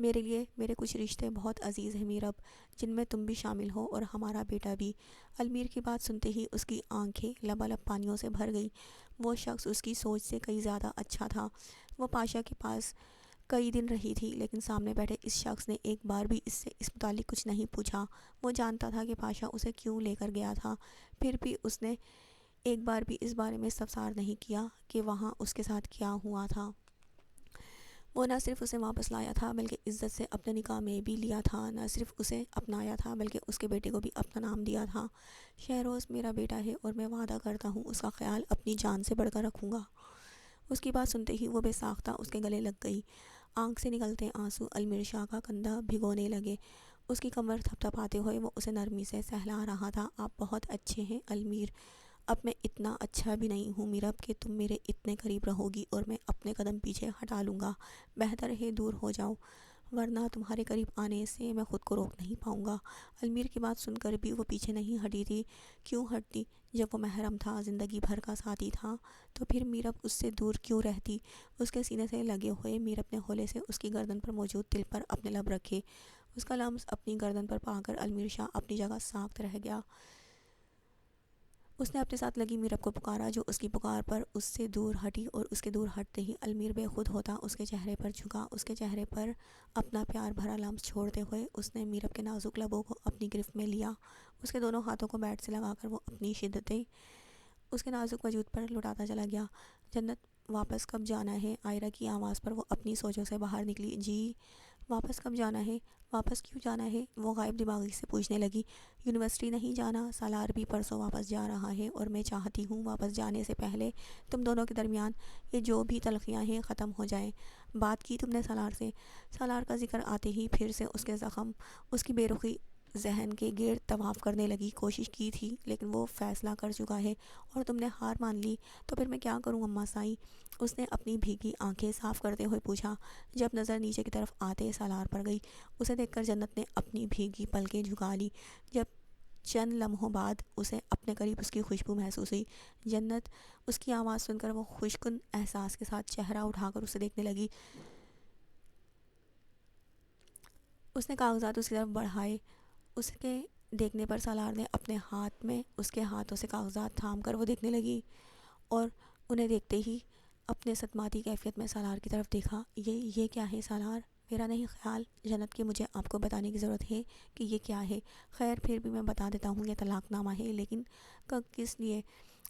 میرے لیے میرے کچھ رشتے بہت عزیز ہیں میرب، جن میں تم بھی شامل ہو اور ہمارا بیٹا بھی۔ المیر کی بات سنتے ہی اس کی آنکھیں لبالب پانیوں سے بھر گئی۔ وہ شخص اس کی سوچ سے کئی زیادہ اچھا تھا۔ وہ پاشا کے پاس کئی دن رہی تھی، لیکن سامنے بیٹھے اس شخص نے ایک بار بھی اس سے اس متعلق کچھ نہیں پوچھا۔ وہ جانتا تھا کہ پاشا اسے کیوں لے کر گیا تھا، پھر بھی اس نے ایک بار بھی اس بارے میں استفسار نہیں کیا کہ وہاں اس کے ساتھ کیا ہوا تھا۔ وہ نہ صرف اسے واپس لایا تھا بلکہ عزت سے اپنے نکاح میں بھی لیا تھا، نہ صرف اسے اپنایا تھا بلکہ اس کے بیٹے کو بھی اپنا نام دیا تھا۔ شہروز میرا بیٹا ہے اور میں وعدہ کرتا ہوں اس کا خیال اپنی جان سے بڑھ کر رکھوں گا۔ اس کی بات سنتے ہی وہ بے ساختہ اس کے گلے لگ گئی۔ آنکھ سے نکلتے آنسو المیر شاہ کا کندھا بھگونے لگے۔ اس کی کمر تھپ تھپاتے ہوئے وہ اسے نرمی سے سہلا رہا تھا۔ آپ بہت اچھے ہیں المیر، اب میں اتنا اچھا بھی نہیں ہوں میرب کہ تم میرے اتنے قریب رہو گی اور میں اپنے قدم پیچھے ہٹا لوں گا۔ بہتر ہے دور ہو جاؤ، ورنہ تمہارے قریب آنے سے میں خود کو روک نہیں پاؤں گا۔ المیر کی بات سن کر بھی وہ پیچھے نہیں ہٹی تھی۔ کیوں ہٹتی؟ جب وہ محرم تھا، زندگی بھر کا ساتھی تھا، تو پھر میرب اس سے دور کیوں رہتی؟ اس کے سینے سے لگے ہوئے میرب نے ہولے سے اس کی گردن پر موجود دل پر اپنے لب رکھے۔ اس کا لمس اپنی گردن پر پا کر المیر شاہ اپنی جگہ ساکت رہ گیا۔ اس نے اپنے ساتھ لگی میرب کو پکارا، جو اس کی پکار پر اس سے دور ہٹی، اور اس کے دور ہٹتے ہی المیر بے خود ہوتا اس کے چہرے پر جھکا۔ اس کے چہرے پر اپنا پیار بھرا لمس چھوڑتے ہوئے اس نے میرب کے نازک لبوں کو اپنی گرفت میں لیا۔ اس کے دونوں ہاتھوں کو بیٹ سے لگا کر وہ اپنی شدتیں اس کے نازک وجود پر لٹاتا چلا گیا۔ جنت، واپس کب جانا ہے؟ عائرہ کی آواز پر وہ اپنی سوچوں سے باہر نکلی۔ جی، واپس کب جانا ہے؟ واپس کیوں جانا ہے؟ وہ غائب دماغی سے پوچھنے لگی۔ یونیورسٹی نہیں جانا؟ سالار بھی پرسوں واپس جا رہا ہے اور میں چاہتی ہوں واپس جانے سے پہلے تم دونوں کے درمیان یہ جو بھی تلخیاں ہیں ختم ہو جائیں۔ بات کی تم نے سالار سے؟ سالار کا ذکر آتے ہی پھر سے اس کے زخم، اس کی بے رخی ذہن کے گرد طواف کرنے لگی۔ کوشش کی تھی لیکن وہ فیصلہ کر چکا ہے اور تم نے ہار مان لی، تو پھر میں کیا کروں اماں سائیں؟ اس نے اپنی بھیگی آنکھیں صاف کرتے ہوئے پوچھا۔ جب نظر نیچے کی طرف آتے سالار پر گئی، اسے دیکھ کر جنت نے اپنی بھیگی پلکیں جھکا لی۔ جب چند لمحوں بعد اسے اپنے قریب اس کی خوشبو محسوس ہوئی۔ جنت، اس کی آواز سن کر وہ خوشکن احساس کے ساتھ چہرہ اٹھا کر اسے دیکھنے لگی۔ اس نے کاغذات اس کی طرف بڑھائے۔ اس کے دیکھنے پر سالار نے اپنے ہاتھ میں اس کے ہاتھوں سے کاغذات تھام کر وہ دیکھنے لگی، اور انہیں دیکھتے ہی اپنے صدماتی کیفیت میں سالار کی طرف دیکھا۔ یہ کیا ہے سالار؟ میرا نہیں خیال جنت کہ مجھے آپ کو بتانے کی ضرورت ہے کہ یہ کیا ہے۔ خیر پھر بھی میں بتا دیتا ہوں، یہ طلاق نامہ ہے، لیکن کس لیے؟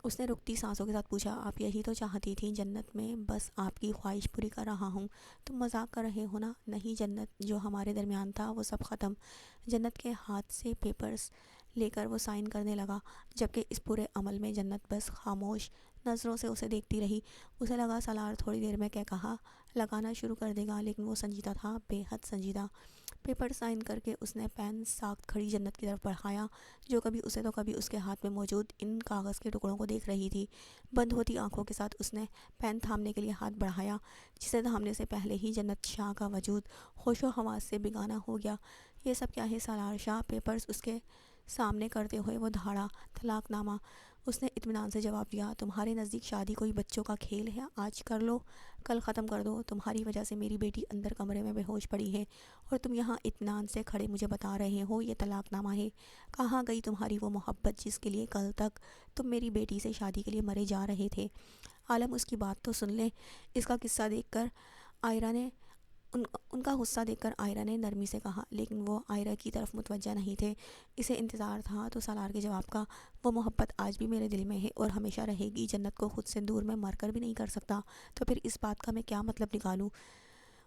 اس نے رکتی سانسوں کے ساتھ پوچھا۔ آپ یہی تو چاہتی تھیں جنت، میں بس آپ کی خواہش پوری کر رہا ہوں۔ تم مذاق کر رہے ہو نا؟ نہیں جنت، جو ہمارے درمیان تھا وہ سب ختم۔ جنت کے ہاتھ سے پیپرز لے کر وہ سائن کرنے لگا، جبکہ اس پورے عمل میں جنت بس خاموش نظروں سے اسے دیکھتی رہی۔ اسے لگا سالار تھوڑی دیر میں کہا لگانا شروع کر دے گا، لیکن وہ سنجیدہ تھا، بے حد سنجیدہ۔ پیپر سائن کر کے اس نے پین ساکت کھڑی جنت کی طرف بڑھایا، جو کبھی اسے تو کبھی اس کے ہاتھ میں موجود ان کاغذ کے ٹکڑوں کو دیکھ رہی تھی۔ بند ہوتی آنکھوں کے ساتھ اس نے پین تھامنے کے لیے ہاتھ بڑھایا، جسے تھامنے سے پہلے ہی جنت شاہ کا وجود ہوش و حواس سے بیگانہ ہو گیا۔ یہ سب کیا ہے سالار شاہ؟ پیپرز اس کے سامنے کرتے ہوئے وہ دھاڑا۔ طلاق نامہ، اس نے اطمینان سے جواب دیا۔ تمہارے نزدیک شادی کوئی بچوں کا کھیل ہے؟ آج کر لو، کل ختم کر دو۔ تمہاری وجہ سے میری بیٹی اندر کمرے میں بے ہوش پڑی ہے، اور تم یہاں اطمینان سے کھڑے مجھے بتا رہے ہو یہ طلاق نامہ ہے۔ کہاں گئی تمہاری وہ محبت جس کے لیے کل تک تم میری بیٹی سے شادی کے لیے مرے جا رہے تھے؟ عالم، اس کی بات تو سن لیں۔ اس کا قصہ دیکھ کر عائرہ نے ان کا غصہ دیکھ کر عائرہ نے نرمی سے کہا، لیکن وہ عائرہ کی طرف متوجہ نہیں تھے۔ اسے انتظار تھا تو سالار کے جواب کا۔ وہ محبت آج بھی میرے دل میں ہے اور ہمیشہ رہے گی۔ جنت کو خود سے دور میں مر کر بھی نہیں کر سکتا، تو پھر اس بات کا میں کیا مطلب نکالوں؟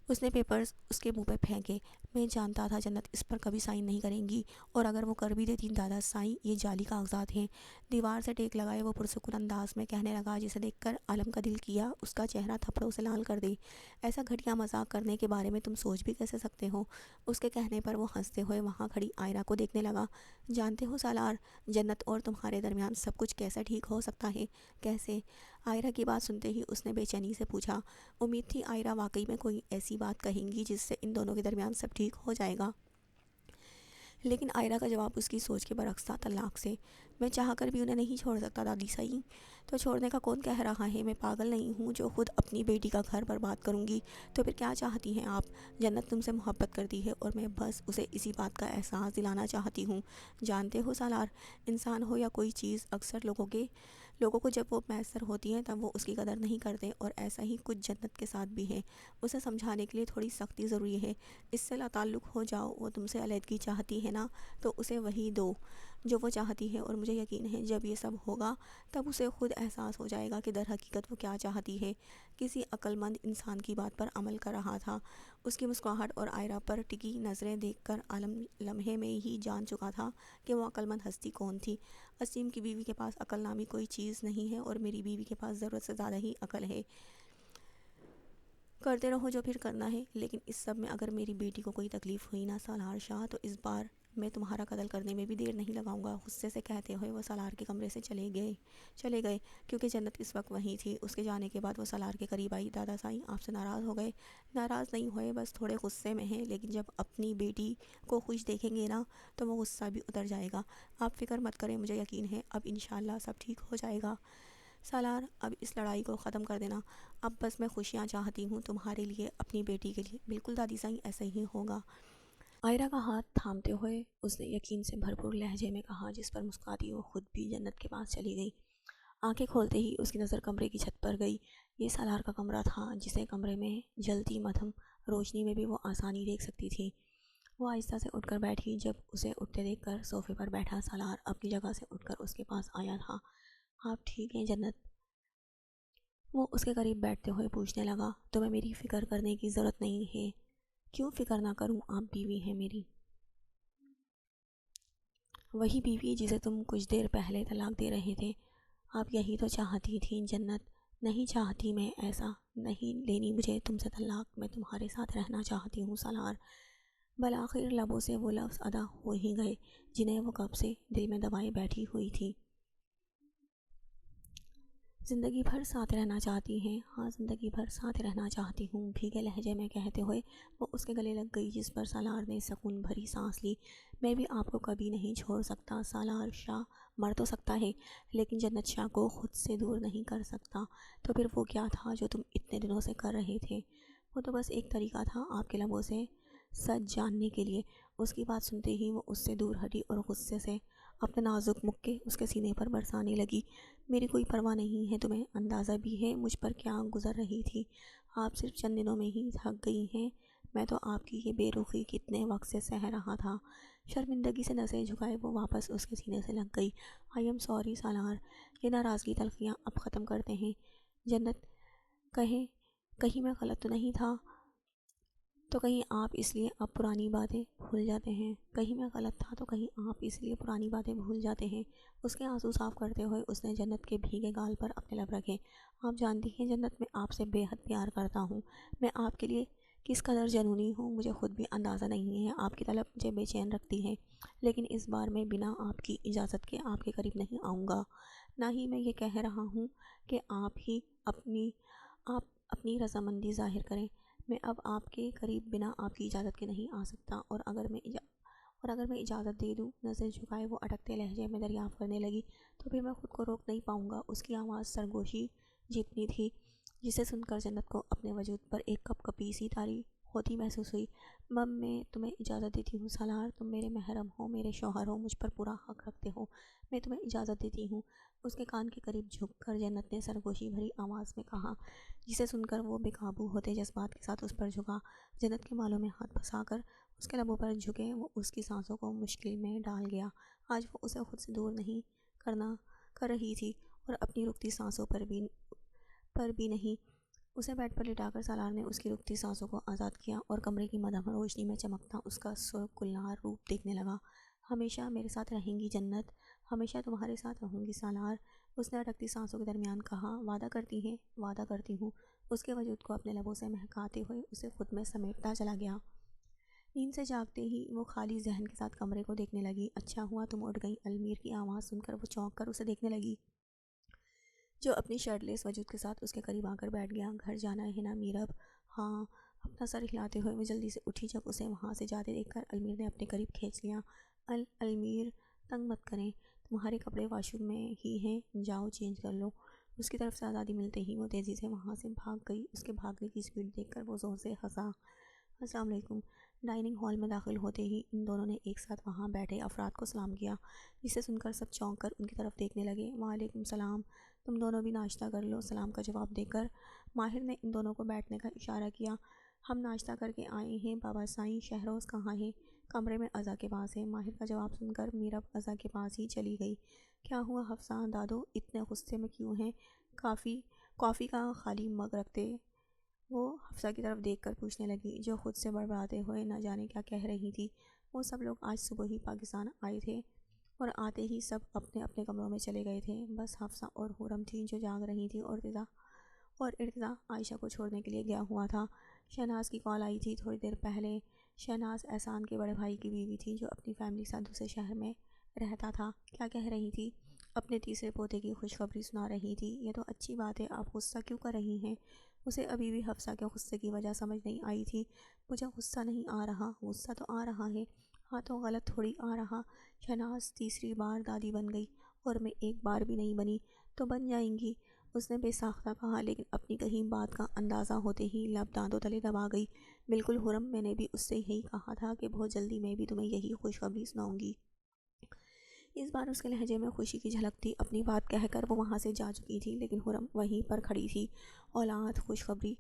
اس نے پیپرز اس کے منہ پہ پھینکے۔ میں جانتا تھا جنت اس پر کبھی سائن نہیں کریں گی، اور اگر وہ کر بھی دیتی دادا سائیں، یہ جعلی کاغذات ہیں۔ دیوار سے ٹیک لگائے وہ پرسکون انداز میں کہنے لگا، جسے دیکھ کر عالم کا دل کیا اس کا چہرہ تھپڑوں سے لال کر دے۔ ایسا گھٹیا مذاق کرنے کے بارے میں تم سوچ بھی کیسے سکتے ہو؟ اس کے کہنے پر وہ ہنستے ہوئے وہاں کھڑی عائرہ کو دیکھنے لگا۔ جانتے ہو سالار، جنت اور تمہارے درمیان سب کچھ کیسا ٹھیک ہو سکتا ہے؟ کیسے؟ عائرہ کی بات سنتے ہی اس نے بے چینی سے پوچھا۔ امید تھی عائرہ واقعی میں کوئی ایسی بات کہیں گی جس سے ان دونوں کے درمیان سب ٹھیک ہو جائے گا، لیکن آئرہ کا جواب اس کی سوچ کے برعکس تھا، طلاق سے۔ میں چاہ کر بھی انہیں نہیں چھوڑ سکتا دادی صحیح، تو چھوڑنے کا کون کہہ رہا ہے؟ میں پاگل نہیں ہوں جو خود اپنی بیٹی کا گھر برباد کروں گی۔ تو پھر کیا چاہتی ہیں آپ؟ جنت تم سے محبت کرتی ہے اور میں بس اسے اسی بات کا احساس دلانا چاہتی ہوں۔ جانتے ہو سالار، انسان ہو یا کوئی چیز، اکثر لوگوں کو جب وہ میسر ہوتی ہیں تب وہ اس کی قدر نہیں کرتے، اور ایسا ہی کچھ جنت کے ساتھ بھی ہے۔ اسے سمجھانے کے لیے تھوڑی سختی ضروری ہے۔ اس سے لا تعلق ہو جاؤ، وہ تم سے علیحدگی چاہتی ہے نا، تو اسے وہی دو جو وہ چاہتی ہے، اور مجھے یقین ہے جب یہ سب ہوگا تب اسے خود احساس ہو جائے گا کہ در حقیقت وہ کیا چاہتی ہے۔ کسی عقل مند انسان کی بات پر عمل کر رہا تھا۔ اس کی مسکراہٹ اور آئرہ پر ٹکی نظریں دیکھ کر عالم لمحے میں ہی جان چکا تھا کہ وہ عقل مند ہستی کون تھی۔ اسیم کی بیوی کے پاس عقل نامی کوئی چیز نہیں ہے، اور میری بیوی کے پاس ضرورت سے زیادہ ہی عقل ہے۔ کرتے رہو جو پھر کرنا ہے، لیکن اس سب میں اگر میری بیٹی کو کوئی تکلیف ہوئی نا سالار شاہ، تو اس بار میں تمہارا قتل کرنے میں بھی دیر نہیں لگاؤں گا۔ غصے سے کہتے ہوئے وہ سالار کے کمرے سے چلے گئے کیونکہ جنت اس وقت وہیں تھی۔ اس کے جانے کے بعد وہ سالار کے قریب آئی۔ دادا سائی آپ سے ناراض ہو گئے؟ ناراض نہیں ہوئے، بس تھوڑے غصے میں ہیں، لیکن جب اپنی بیٹی کو خوش دیکھیں گے نا تو وہ غصہ بھی اتر جائے گا۔ آپ فکر مت کریں، مجھے یقین ہے اب انشاءاللہ سب ٹھیک ہو جائے گا۔ سالار اب اس لڑائی کو ختم کر دینا، اب بس میں خوشیاں چاہتی ہوں تمہارے لیے، اپنی بیٹی کے لیے۔ بالکل دادی سائی، ایسا ہی ہوگا۔ آئرہ کا ہاتھ تھامتے ہوئے اس نے یقین سے بھرپور لہجے میں کہا، جس پر مسکراتی وہ خود بھی جنت کے پاس چلی گئی۔ آنکھیں کھولتے ہی اس کی نظر کمرے کی چھت پر گئی۔ یہ سالار کا کمرہ تھا، جسے کمرے میں جلتی مدھم روشنی میں بھی وہ آسانی دیکھ سکتی تھی۔ وہ آہستہ سے اٹھ کر بیٹھی۔ جب اسے اٹھتے دیکھ کر صوفے پر بیٹھا سالار اپنی جگہ سے اٹھ کر اس کے پاس آیا تھا۔ آپ ٹھیک ہیں جنت؟ وہ اس کے قریب بیٹھتے ہوئے پوچھنے لگا۔ تمہیں میری فکر کرنے کی ضرورت نہیں ہے۔ کیوں فکر نہ کروں؟ آپ بیوی ہیں میری، وہی بیوی جسے تم کچھ دیر پہلے طلاق دے رہے تھے۔ آپ یہی تو چاہتی تھیں جنت؟ نہیں چاہتی میں ایسا، نہیں لینی مجھے تم سے طلاق، میں تمہارے ساتھ رہنا چاہتی ہوں سالار۔ بالآخر لبوں سے وہ لفظ ادا ہو ہی گئے جنہیں وہ کب سے دل میں دبائے بیٹھی ہوئی تھی۔ زندگی بھر ساتھ رہنا چاہتی ہیں؟ ہاں، زندگی بھر ساتھ رہنا چاہتی ہوں، بھیگے لہجے میں کہتے ہوئے وہ اس کے گلے لگ گئی، جس پر سالار نے سکون بھری سانس لی۔ میں بھی آپ کو کبھی نہیں چھوڑ سکتا سالار شاہ، مر تو سکتا ہے لیکن جنت شاہ کو خود سے دور نہیں کر سکتا۔ تو پھر وہ کیا تھا جو تم اتنے دنوں سے کر رہے تھے؟ وہ تو بس ایک طریقہ تھا آپ کے لبوں سے سچ جاننے کے لیے۔ اس کی بات سنتے ہی وہ اس سے دور ہٹی اور غصے سے اپنے نازک مکے اس کے سینے پر برسانے لگی۔ میری کوئی پرواہ نہیں ہے، تمہیں اندازہ بھی ہے مجھ پر کیا گزر رہی تھی؟ آپ صرف چند دنوں میں ہی تھک گئی ہیں، میں تو آپ کی یہ بے رخی کتنے وقت سے سہ رہا تھا۔ شرمندگی سے نظریں جھکائے وہ واپس اس کے سینے سے لگ گئی۔ آئی ایم سوری سالار، یہ ناراضگی تلخیاں اب ختم کرتے ہیں۔ جنت کہیں میں غلط تو نہیں تھا؟ تو کہیں آپ اس لیے اب پرانی باتیں بھول جاتے ہیں؟ کہیں میں غلط تھا تو کہیں آپ اس لیے پرانی باتیں بھول جاتے ہیں؟ اس کے آنسو صاف کرتے ہوئے اس نے جنت کے بھیگے گال پر اپنے لب رکھے۔ آپ جانتی ہیں جنت، میں آپ سے بے حد پیار کرتا ہوں۔ میں آپ کے لیے کس قدر جنونی ہوں مجھے خود بھی اندازہ نہیں ہے۔ آپ کی طلب مجھے بے چین رکھتی ہے، لیکن اس بار میں بنا آپ کی اجازت کے آپ کے قریب نہیں آؤں گا۔ نہ ہی میں یہ کہہ رہا ہوں کہ آپ اپنی رضامندی ظاہر کریں۔ میں اب آپ کے قریب بنا آپ کی اجازت کے نہیں آ سکتا، اور اگر میں اجازت دے دوں، نظر جھکائے وہ اٹکتے لہجے میں دریافت کرنے لگی، تو پھر میں خود کو روک نہیں پاؤں گا۔ اس کی آواز سرگوشی جتنی تھی، جسے سن کر جنت کو اپنے وجود پر ایک کپ کپی سی طاری ہوتی محسوس ہوئی۔ میں تمہیں اجازت دیتی ہوں سالار، تم میرے محرم ہو، میرے شوہر ہو، مجھ پر پورا حق رکھتے ہو، میں تمہیں اجازت دیتی ہوں۔ اس کے کان کے قریب جھک کر جنت نے سرگوشی بھری آواز میں کہا، جسے سن کر وہ بے قابو ہوتے جذبات کے ساتھ اس پر جھکا۔ جنت کے بالوں میں ہاتھ پھنسا کر اس کے لبوں پر جھکے وہ اس کی سانسوں کو مشکل میں ڈال گیا۔ آج وہ اسے خود سے دور نہیں کر رہی تھی، اور اپنی رکتی سانسوں پر بھی نہیں۔ اسے بیڈ پر لٹا کر سالار نے اس کی رکتی سانسوں کو آزاد کیا اور کمرے کی مدھم روشنی میں چمکتا اس کا سرخ گلنار روپ دیکھنے لگا۔ ہمیشہ میرے ساتھ رہیں گی جنت، ہمیشہ تمہارے ساتھ رہوں گی سالار، اس نے اٹکتی سانسوں کے درمیان کہا۔ وعدہ کرتی ہیں؟ وعدہ کرتی ہوں، اس کے وجود کو اپنے لبوں سے مہکاتے ہوئے اسے خود میں سمیٹتا چلا گیا۔ نیند سے جاگتے ہی وہ خالی ذہن کے ساتھ کمرے کو دیکھنے لگی۔ اچھا ہوا تم اٹھ گئی، المیر کی آواز سن کر وہ چونک کر اسے دیکھنے لگی، جو اپنی شرٹ لیس وجود کے ساتھ اس کے قریب آ کر بیٹھ گیا۔ گھر جانا ہے نا میرب؟ ہاں، اپنا سر ہلاتے ہوئے وہ جلدی سے اٹھی۔ جب اسے وہاں سے جاتے دیکھ کر المیر نے اپنے قریب کھینچ لیا۔ المیر تنگ مت کریں، تمہارے کپڑے واش روم میں ہی ہیں، جاؤ چینج کر لو۔ اس کی طرف سے آزادی ملتے ہی وہ تیزی سے وہاں سے بھاگ گئی۔ اس کے بھاگنے کی سپیڈ دیکھ کر وہ زور سے ہنسا۔ السلام علیکم۔ ڈائننگ ہال میں داخل ہوتے ہی ان دونوں نے ایک ساتھ وہاں بیٹھے افراد کو سلام کیا، جسے سن کر سب چونک کر ان کی طرف دیکھنے لگے۔ وعلیکم السلام، تم دونوں بھی ناشتہ کر لو۔ سلام کا جواب دے کر ماہر نے ان دونوں کو بیٹھنے کا اشارہ کیا۔ ہم ناشتہ کر کے آئے ہیں بابا سائیں، شہروز کہاں ہے؟ کمرے میں اعضا کے پاس ہے۔ ماہر کا جواب سن کر میرب اعضا کے پاس ہی چلی گئی۔ کیا ہوا حفصہ دادو، اتنے غصے میں کیوں ہیں؟ کافی کا خالی مگ رکھتے وہ حفصہ کی طرف دیکھ کر پوچھنے لگی، جو خود سے بڑبڑاتے ہوئے نہ جانے کیا کہہ رہی تھی۔ وہ سب لوگ آج صبح ہی پاکستان آئے تھے اور آتے ہی سب اپنے اپنے کمروں میں چلے گئے تھے۔ بس حفصہ اور حرم تھیں جو جاگ رہی تھیں، اور ارتضیٰ عائشہ کو چھوڑنے کے لیے گیا ہوا تھا۔ شہناز کی کال آئی تھی تھوڑی دیر پہلے۔ شہناز احسان کے بڑے بھائی کی بیوی تھی جو اپنی فیملی کے ساتھ دوسرے شہر میں رہتا تھا۔ کیا کہہ رہی تھی؟ اپنے تیسرے پوتے کی خوشخبری سنا رہی تھی۔ یہ تو اچھی بات ہے، آپ غصہ کیوں کر رہی ہیں؟ اسے ابھی بھی حفصہ کے غصے کی وجہ سمجھ نہیں آئی تھی۔ مجھے غصہ نہیں آ رہا۔ غصہ تو آ رہا ہے، ہاں تو غلط تھوڑی آ رہا۔ شہناز تیسری بار دادی بن گئی اور میں ایک بار بھی نہیں بنی، تو بن جائیں گی، اس نے بے ساختہ کہا، لیکن اپنی کہیں بات کا اندازہ ہوتے ہی لب دانتوں تلے دبا گئی۔ بالکل حرم، میں نے بھی اس سے یہی کہا تھا کہ بہت جلدی میں بھی تمہیں یہی خوشخبری سناؤں گی۔ اس بار اس کے لہجے میں خوشی کی جھلک تھی۔ اپنی بات کہہ کر وہ وہاں سے جا چکی تھی، لیکن حرم وہیں پر کھڑی تھی۔ اولاد، خوشخبری،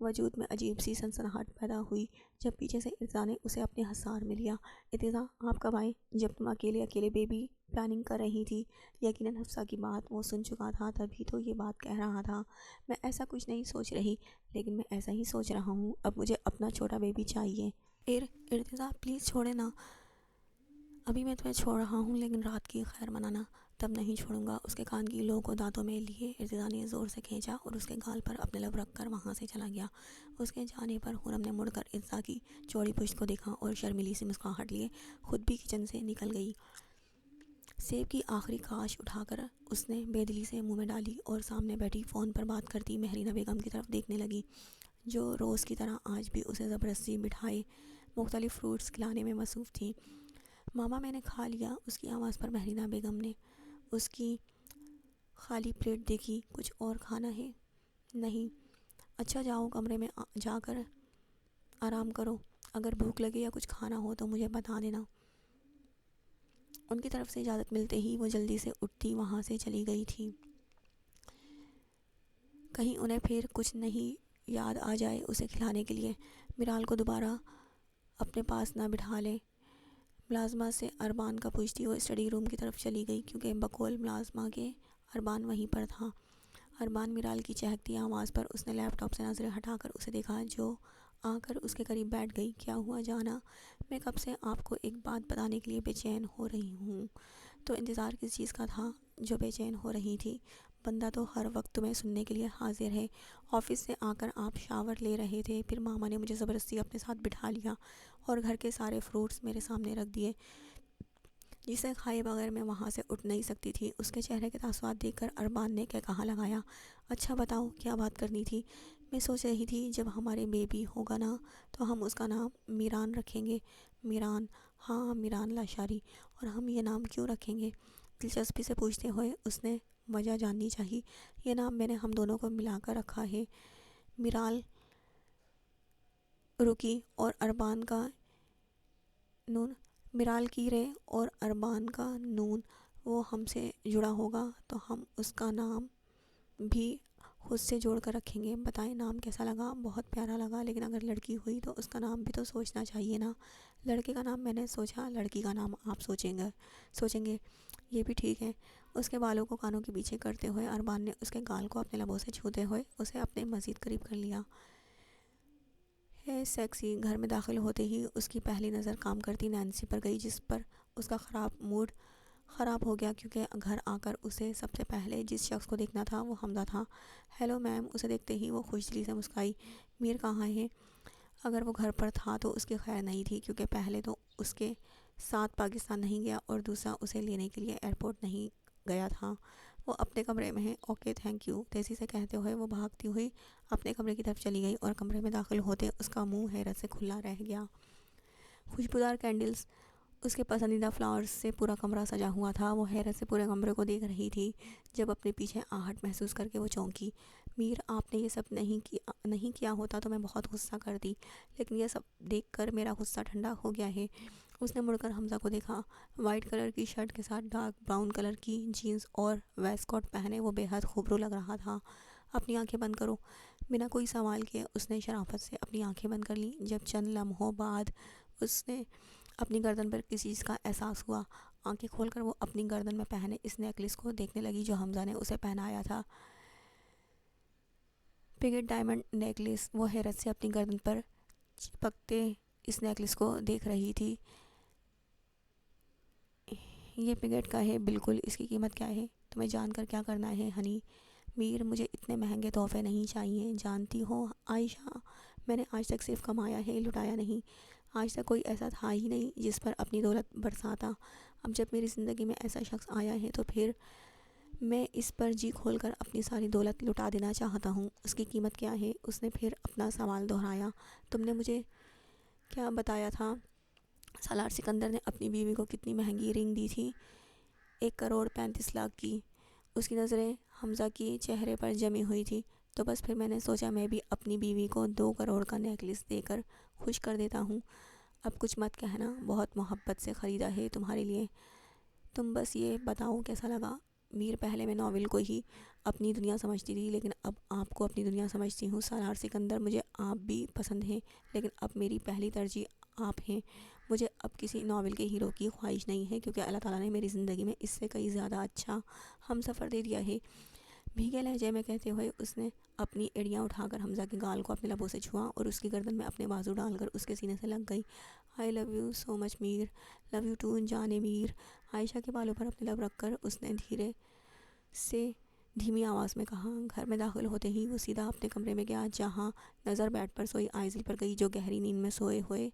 وجود میں عجیب سی سنسناہٹ پیدا ہوئی جب پیچھے سے ارتضیٰ نے اسے اپنے حصار میں لیا۔ ارتضیٰ، آپ کب آئے؟ جب تم اکیلے بیبی پلاننگ کر رہی تھی۔ یقیناً حفصہ کی بات وہ سن چکا تھا، تبھی تو یہ بات کہہ رہا تھا۔ میں ایسا کچھ نہیں سوچ رہی، لیکن میں ایسا ہی سوچ رہا ہوں، اب مجھے اپنا چھوٹا بیبی چاہیے۔ ارتضیٰ پلیز چھوڑے نا، ابھی میں تمہیں چھوڑ رہا ہوں، لیکن رات کی خیر منانا، تب نہیں چھوڑوں گا۔ اس کے کان کی لو کو دانتوں میں لیے ارتضیٰ نے زور سے کھینچا اور اس کے گال پر اپنے لب رکھ کر وہاں سے چلا گیا۔ اس کے جانے پر حرم نے مڑ کر ارتضیٰ کی چوڑی پشت کو دیکھا اور شرمیلی سی مسکراہٹ لیے خود بھی کچن سے نکل گئی۔ سیب کی آخری کاش اٹھا کر اس نے بے دلی سے منہ میں ڈالی اور سامنے بیٹھی فون پر بات کرتی مہرینہ بیگم کی طرف دیکھنے لگی، جو روز کی طرح آج بھی اسے زبردستی بٹھائے مختلف فروٹس کھلانے میں مصروف تھیں۔ ماما میں نے کھا لیا، اس کی آواز پر مہرینہ بیگم نے اس کی خالی پلیٹ دیکھی۔ کچھ اور کھانا ہے؟ نہیں۔ اچھا جاؤ کمرے میں جا کر آرام کرو، اگر بھوک لگے یا کچھ کھانا ہو تو مجھے بتا دینا۔ ان کی طرف سے اجازت ملتے ہی وہ جلدی سے اٹھتی وہاں سے چلی گئی تھی، کہیں انہیں پھر کچھ نہیں یاد آ جائے اسے کھلانے کے لیے۔ میرال کو دوبارہ اپنے پاس نہ بٹھا لیں، ملازمہ سے اربان کا پوچھتی وہ اسٹڈی روم کی طرف چلی گئی، کیونکہ بقول ملازمہ کے اربان وہیں پر تھا۔ اربان میرال کی چہکتی آواز پر اس نے لیپ ٹاپ سے نظریں ہٹا کر اسے دیکھا، جو آ کر اس کے قریب بیٹھ گئی۔ کیا ہوا جانا؟ میں کب سے آپ کو ایک بات بتانے کے لیے بے چین ہو رہی ہوں۔ تو انتظار کس چیز کا تھا جو بے چین ہو رہی تھی؟ بندہ تو ہر وقت تمہیں سننے کے لیے حاضر ہے۔ آفس سے آ کر آپ شاور لے رہے تھے، پھر ماما نے مجھے زبردستی اپنے ساتھ بٹھا لیا اور گھر کے سارے فروٹس میرے سامنے رکھ دیے، جسے کھائے بغیر میں وہاں سے اٹھ نہیں سکتی تھی۔ اس کے چہرے کے تاثرات دیکھ کر اربان نے کہا لگایا، اچھا بتاؤ کیا بات کرنی تھی؟ میں سوچ رہی تھی جب ہمارے بیبی ہوگا نا تو ہم اس کا نام میران رکھیں گے۔ میران؟ ہاں میران لاشاری۔ اور ہم یہ نام کیوں رکھیں گے؟ دلچسپی سے پوچھتے ہوئے اس نے وجہ جاننی چاہی۔ یہ نام میں نے ہم دونوں کو ملا کر رکھا ہے، میرال رکی اور اربان کا نون، میرال کی رے اور اربان کا نون، وہ ہم سے جڑا ہوگا تو ہم اس کا نام بھی خود سے جوڑ کر رکھیں گے۔ بتائیں نام کیسا لگا؟ بہت پیارا لگا، لیکن اگر لڑکی ہوئی تو اس کا نام بھی تو سوچنا چاہیے نا۔ لڑکے کا نام میں نے سوچا، لڑکی کا نام آپ سوچیں گے، یہ بھی ٹھیک ہے۔ اس کے بالوں کو کانوں کے پیچھے کرتے ہوئے اربان نے اس کے گال کو اپنے لبوں سے چھوتے ہوئے اسے اپنے مزید قریب کر لیا۔ ہے سیکسی۔ گھر میں داخل ہوتے ہی اس کی پہلی نظر کام کرتی نینسی پر گئی، جس پر اس کا موڈ خراب ہو گیا، کیونکہ گھر آ کر اسے سب سے پہلے جس شخص کو دیکھنا تھا وہ حمزہ تھا۔ Hello ma'am. اسے دیکھتے ہی وہ خوش دلی سے مسکرائی۔ میر کہاں ہے؟ اگر وہ گھر پر تھا تو اس کی خیر نہیں تھی، کیونکہ پہلے تو اس کے ساتھ پاکستان نہیں گیا اور دوسرا اسے لینے کے لیے ایئرپورٹ نہیں گیا تھا۔ وہ اپنے کمرے میں ہے۔ اوکے تھینک یو، تیزی سے کہتے ہوئے وہ بھاگتی ہوئی اپنے کمرے کی طرف چلی گئی اور کمرے میں داخل ہوتے اس کا منہ حیرت سے کھلا رہ گیا۔ خوشبودار کینڈلز اس کے پسندیدہ فلاورز سے پورا کمرہ سجا ہوا تھا۔ وہ حیرت سے پورے کمرے کو دیکھ رہی تھی جب اپنے پیچھے آہٹ محسوس کر کے وہ چونکی۔ میر، آپ نے یہ سب نہیں کیا ہوتا تو میں بہت غصہ کرتی، لیکن یہ سب دیکھ کر میرا غصہ ٹھنڈا ہو گیا ہے۔ اس نے مڑ کر حمزہ کو دیکھا۔ وائٹ کلر کی شرٹ کے ساتھ ڈارک براؤن کلر کی جینز اور ویسٹ کوٹ پہنے وہ بے حد خوبرو لگ رہا تھا۔ اپنی آنکھیں بند کرو۔ بنا کوئی سوال کیے اس نے شرافت سے اپنی آنکھیں بند کر لیں۔ جب چند لمحوں بعد اس نے اپنی گردن پر کسی چیز کا احساس ہوا، آنکھیں کھول کر وہ اپنی گردن میں پہنے اس نیکلس کو دیکھنے لگی جو حمزہ نے اسے پہنایا تھا۔ پگڈ ڈائمنڈ نیکلس۔ وہ حیرت سے اپنی گردن پر چپکتے اس نیکلس کو دیکھ رہی تھی۔ یہ پگڈ کا ہے بالکل، اس کی قیمت کیا ہے؟ تمہیں جان کر کیا کرنا ہے ہنی؟ میر، مجھے اتنے مہنگے تحفے نہیں چاہیے۔ جانتی ہو عائشہ، میں نے آج تک صرف کمایا ہے، لٹایا نہیں۔ آج تک کوئی ایسا تھا ہی نہیں جس پر اپنی دولت برساتا۔ اب جب میری زندگی میں ایسا شخص آیا ہے تو پھر میں اس پر جی کھول کر اپنی ساری دولت لٹا دینا چاہتا ہوں۔ اس کی قیمت کیا ہے؟ اس نے پھر اپنا سوال دہرایا۔ تم نے مجھے کیا بتایا تھا؟ سالار سکندر نے اپنی بیوی کو کتنی مہنگی رنگ دی تھی؟ 1,35,00,000 کی۔ اس کی نظریں حمزہ کی چہرے پر جمی ہوئی تھی۔ تو بس پھر میں نے سوچا میں بھی اپنی بیوی کو 2 کروڑ کا نیکلس دے کر خوش کر دیتا ہوں۔ اب کچھ مت کہنا، بہت محبت سے خریدا ہے تمہارے لیے۔ تم بس یہ بتاؤ کیسا لگا؟ میر، پہلے میں ناول کو ہی اپنی دنیا سمجھتی تھی، لیکن اب آپ کو اپنی دنیا سمجھتی ہوں۔ سالار سکندر، مجھے آپ بھی پسند ہیں، لیکن اب میری پہلی ترجیح آپ ہیں۔ مجھے اب کسی ناول کے ہیرو کی خواہش نہیں ہے، کیونکہ اللہ تعالیٰ نے میری زندگی میں اس سے کئی زیادہ اچھا ہم سفر دے دیا ہے۔ بھیگے لہجے میں کہتے ہوئے اس نے اپنی ایڑیاں اٹھا کر حمزہ کے گال کو اپنے لبوں سے چھوا اور اس کی گردن میں اپنے بازو ڈال کر اس کے سینے سے لگ گئی۔ I love you so much Mir. Love you too جانے میر۔ عائشہ کے بالوں پر اپنے لب رکھ کر اس نے دھیرے سے دھیمی آواز میں کہا۔ گھر میں داخل ہوتے ہی وہ سیدھا اپنے کمرے میں گیا، جہاں نظر بیڈ پر سوئی آئزل پر گئی، جو گہری نیند میں سوئے ہوئے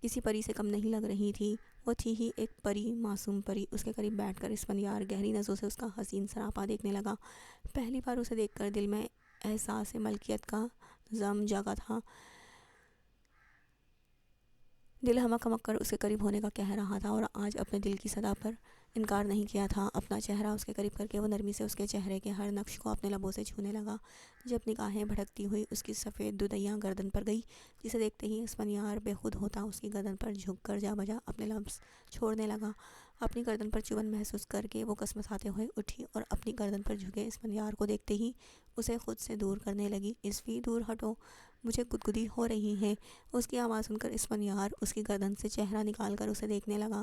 کسی پری سے کم نہیں لگ رہی تھی۔ وہ تھی ہی ایک پری، معصوم پری۔ اس کے قریب بیٹھ کر اسفندیار گہری نظروں سے اس کا حسین سراپا دیکھنے لگا۔ پہلی بار اسے دیکھ کر دل میں احساس ملکیت کا زم جاگا تھا۔ دل ہمک ہمک کر اس کے قریب ہونے کا کہہ رہا تھا، اور آج اپنے دل کی صدا پر انکار نہیں کیا تھا۔ اپنا چہرہ اس کے قریب کر کے وہ نرمی سے اس کے چہرے کے ہر نقش کو اپنے لبوں سے چھونے لگا۔ جب نگاہیں بھٹکتی ہوئی اس کی سفید دودیاں گردن پر گئی، جسے دیکھتے ہی اسفندیار بے خود ہوتا اس کی گردن پر جھک کر جا بجا اپنے لفظ چھوڑنے لگا۔ اپنی گردن پر چبھن محسوس کر کے وہ کسمساتے ہوئے اٹھی اور اپنی گردن پر جھکے اسفندیار کو دیکھتے ہی اسے خود سے دور کرنے لگی۔ اسفی، دور ہٹو، مجھے گدگدی ہو رہی ہے۔ اس کی آواز سن کر اسفندیار اس کی گردن سے چہرہ نکال کر اسے دیکھنے لگا۔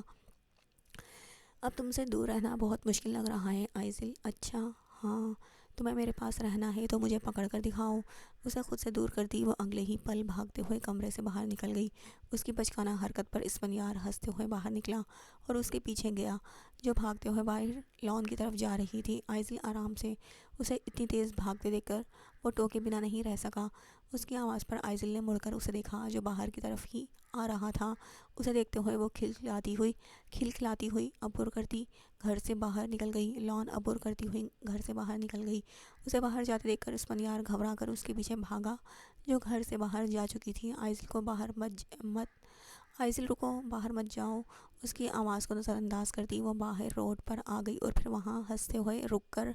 اب تم سے دور رہنا بہت مشکل لگ رہا ہے آئزل۔ اچھا ہاں، تمہیں میرے پاس رہنا ہے تو مجھے پکڑ کر دکھاؤ۔ اسے خود سے دور کرتی وہ اگلے ہی پل بھاگتے ہوئے کمرے سے باہر نکل گئی۔ اس کی بچکانہ حرکت پر اسفندیار ہنستے ہوئے باہر نکلا اور اس کے پیچھے گیا، جو بھاگتے ہوئے باہر لان کی طرف جا رہی تھی۔ آئزل، آرام سے۔ اسے اتنی تیز بھاگتے دیکھ کر وہ ٹوکے بنا نہیں رہ سکا۔ اس کی آواز پر آئزل نے مڑ کر اسے دیکھا، جو باہر کی طرف ہی آ رہا تھا۔ اسے دیکھتے ہوئے وہ کھلکھلاتی ہوئی عبور کرتی گھر سے باہر نکل گئی۔ لان عبور کرتی ہوئی گھر سے باہر نکل گئی۔ اسے باہر جاتے دیکھ کر اسفندیار گھبرا کر اس کے پیچھے بھاگا، جو گھر سے باہر جا چکی تھی۔ آئزل رکو، باہر مت جاؤ۔ اس کی آواز کو نظر انداز کرتی وہ باہر روڈ پر آ گئی اور پھر وہاں ہنستے ہوئے رک کر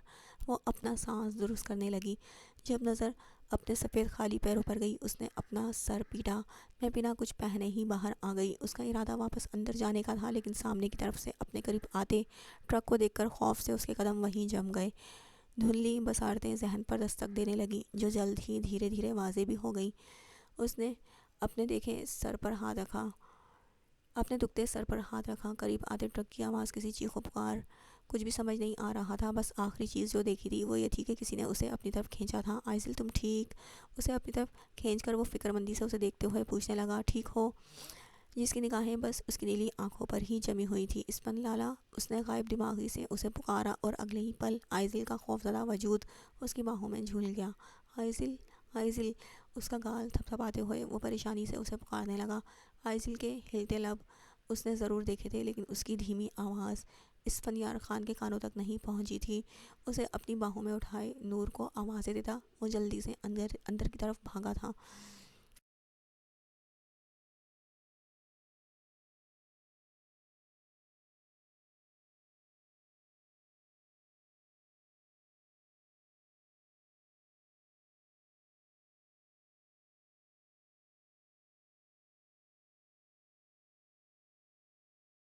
وہ اپنا سانس درست کرنے لگی۔ جب نظر اپنے سفید خالی پیروں پر گئی، اس نے اپنا سر پیٹا۔ میں بنا کچھ پہنے ہی باہر آ گئی۔ اس کا ارادہ واپس اندر جانے کا تھا، لیکن سامنے کی طرف سے اپنے قریب آتے ٹرک کو دیکھ کر خوف سے اس کے قدم وہیں جم گئے۔ دھندلی بصارتیں ذہن پر دستک دینے لگیں، جو جلد ہی دھیرے دھیرے واضح بھی ہو گئیں۔ اس نے اپنے دکھتے سر پر ہاتھ رکھا۔ قریب آتے ٹرک کی آواز، کسی چیخ و پکار، کچھ بھی سمجھ نہیں آ رہا تھا۔ بس آخری چیز جو دیکھی تھی وہ یہ تھی کہ کسی نے اسے اپنی طرف کھینچا تھا۔ آئزل، تم ٹھیک؟ اسے اپنی طرف کھینچ کر وہ فکر مندی سے اسے دیکھتے ہوئے پوچھنے لگا، ٹھیک ہو؟ جس کی نگاہیں بس اس کی نیلی آنکھوں پر ہی جمی ہوئی تھی۔ اسپن لالا، اس نے غائب دماغی سے اسے پکارا، اور اگلے ہی پل آئزل کا خوفزدہ وجود اس کی باہوں میں جھول گیا۔ آئزل، آئزل، اس کا گال تھپ تھپاتے ہوئے وہ پریشانی سے اسے پکارنے لگا۔ آئزل کے ہلتے لب اس نے ضرور دیکھے تھے، لیکن اس کی دھیمی آواز اسفندیار خان کے کانوں تک نہیں پہنچی تھی۔ اسے اپنی باہوں میں اٹھائے نور کو آوازیں دیتا وہ جلدی سے اندر کی طرف بھاگا تھا۔